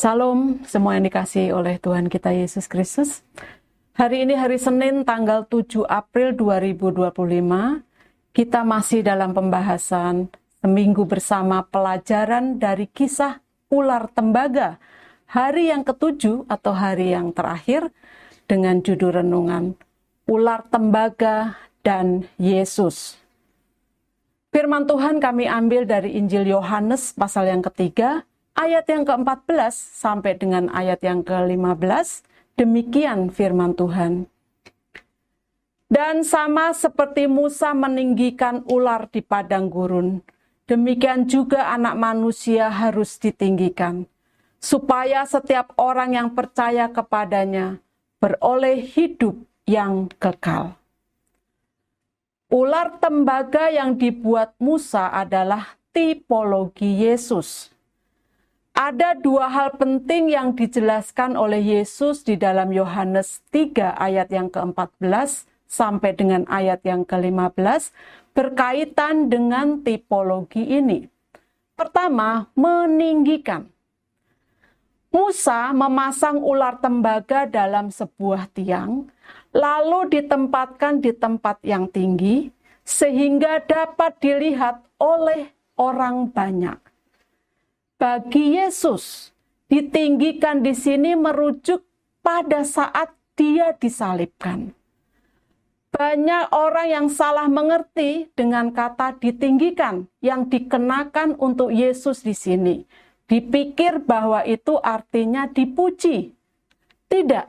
Salam semua yang dikasihi oleh Tuhan kita Yesus Kristus. Hari ini hari Senin tanggal 7 April 2025. Kita masih dalam pembahasan seminggu bersama pelajaran dari kisah ular tembaga. Hari yang ketujuh atau hari yang terakhir dengan judul renungan Ular Tembaga dan Yesus. Firman Tuhan kami ambil dari Injil Yohanes pasal yang ketiga, ayat yang ke-14 sampai dengan ayat yang ke-15, demikian firman Tuhan. Dan sama seperti Musa meninggikan ular di padang gurun, demikian juga anak manusia harus ditinggikan, supaya setiap orang yang percaya kepadanya beroleh hidup yang kekal. Ular tembaga yang dibuat Musa adalah tipologi Yesus. Ada dua hal penting yang dijelaskan oleh Yesus di dalam Yohanes 3 ayat yang ke-14 sampai dengan ayat yang ke-15 berkaitan dengan tipologi ini. Pertama, meninggikan. Musa memasang ular tembaga dalam sebuah tiang, lalu ditempatkan di tempat yang tinggi, sehingga dapat dilihat oleh orang banyak. Bagi Yesus, ditinggikan di sini merujuk pada saat dia disalibkan. Banyak orang yang salah mengerti dengan kata ditinggikan yang dikenakan untuk Yesus di sini. Dipikir bahwa itu artinya dipuji. Tidak.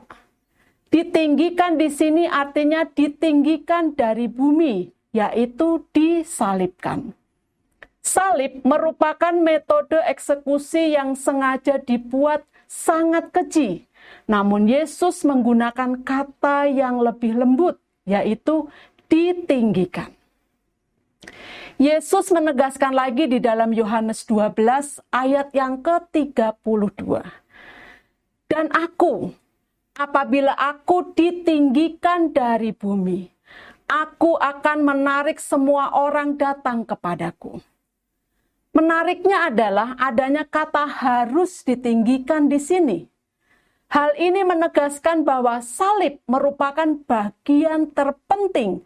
Ditinggikan di sini artinya ditinggikan dari bumi, yaitu disalibkan. Salib merupakan metode eksekusi yang sengaja dibuat sangat keji. Namun Yesus menggunakan kata yang lebih lembut, yaitu ditinggikan. Yesus menegaskan lagi di dalam Yohanes 12 ayat yang ke-32. Dan aku, apabila aku ditinggikan dari bumi, aku akan menarik semua orang datang kepadaku. Menariknya adalah adanya kata harus ditinggikan di sini. Hal ini menegaskan bahwa salib merupakan bagian terpenting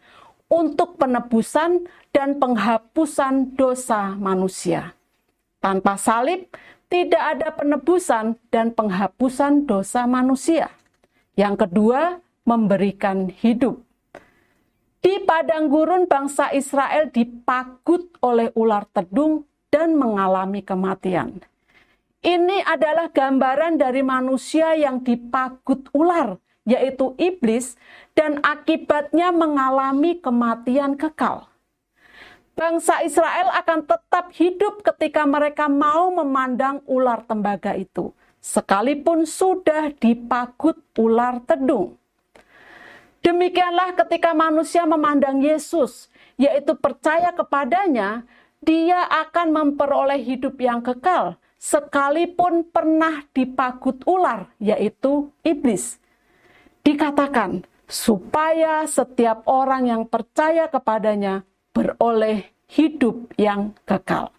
untuk penebusan dan penghapusan dosa manusia. Tanpa salib, tidak ada penebusan dan penghapusan dosa manusia. Yang kedua, memberikan hidup. Di padang gurun, bangsa Israel dipagut oleh ular tedung dan mengalami kematian. Ini adalah gambaran dari manusia yang dipagut ular, yaitu iblis, dan akibatnya mengalami kematian kekal. Bangsa Israel akan tetap hidup ketika mereka mau memandang ular tembaga itu, sekalipun sudah dipagut ular tedung. Demikianlah ketika manusia memandang Yesus, yaitu percaya kepadanya, dia akan memperoleh hidup yang kekal, sekalipun pernah dipagut ular, yaitu iblis. Dikatakan, supaya setiap orang yang percaya kepadanya beroleh hidup yang kekal.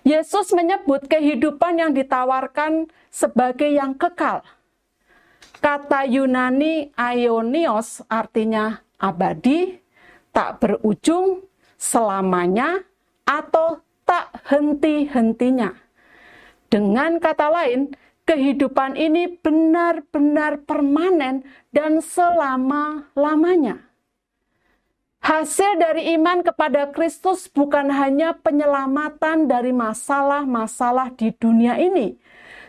Yesus menyebut kehidupan yang ditawarkan sebagai yang kekal. Kata Yunani aionios artinya abadi, tak berujung, selamanya, atau tak henti-hentinya. Dengan kata lain, kehidupan ini benar-benar permanen dan selama-lamanya. Hasil dari iman kepada Kristus bukan hanya penyelamatan dari masalah-masalah di dunia ini,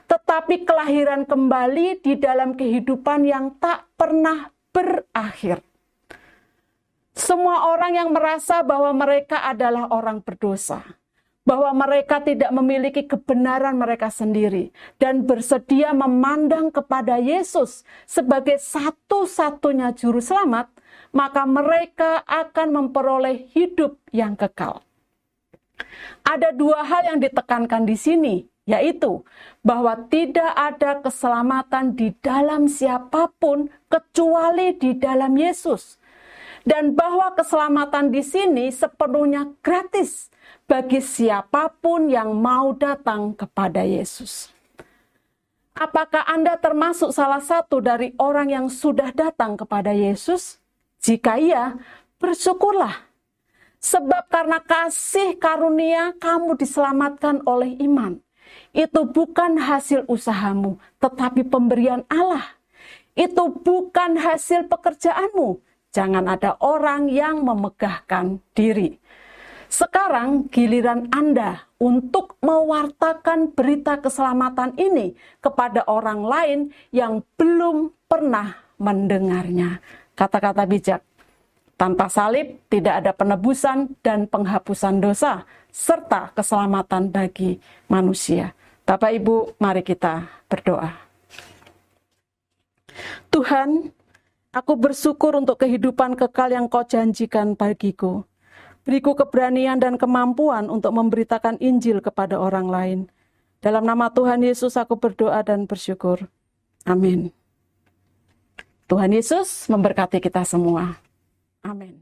tetapi kelahiran kembali di dalam kehidupan yang tak pernah berakhir. Semua orang yang merasa bahwa mereka adalah orang berdosa, bahwa mereka tidak memiliki kebenaran mereka sendiri, dan bersedia memandang kepada Yesus sebagai satu-satunya juru selamat, maka mereka akan memperoleh hidup yang kekal. Ada dua hal yang ditekankan di sini, yaitu bahwa tidak ada keselamatan di dalam siapapun kecuali di dalam Yesus. Dan bahwa keselamatan di sini sepenuhnya gratis bagi siapapun yang mau datang kepada Yesus. Apakah Anda termasuk salah satu dari orang yang sudah datang kepada Yesus? Jika iya, bersyukurlah. Sebab karena kasih karunia kamu diselamatkan oleh iman. Itu bukan hasil usahamu, tetapi pemberian Allah. Itu bukan hasil pekerjaanmu. Jangan ada orang yang memegahkan diri. Sekarang giliran Anda untuk mewartakan berita keselamatan ini kepada orang lain yang belum pernah mendengarnya. Kata-kata bijak. Tanpa salib tidak ada penebusan dan penghapusan dosa, serta keselamatan bagi manusia. Bapak Ibu, mari kita berdoa. Tuhan, aku bersyukur untuk kehidupan kekal yang Kau janjikan bagiku. Beriku keberanian dan kemampuan untuk memberitakan Injil kepada orang lain. Dalam nama Tuhan Yesus aku berdoa dan bersyukur. Amin. Tuhan Yesus memberkati kita semua. Amin.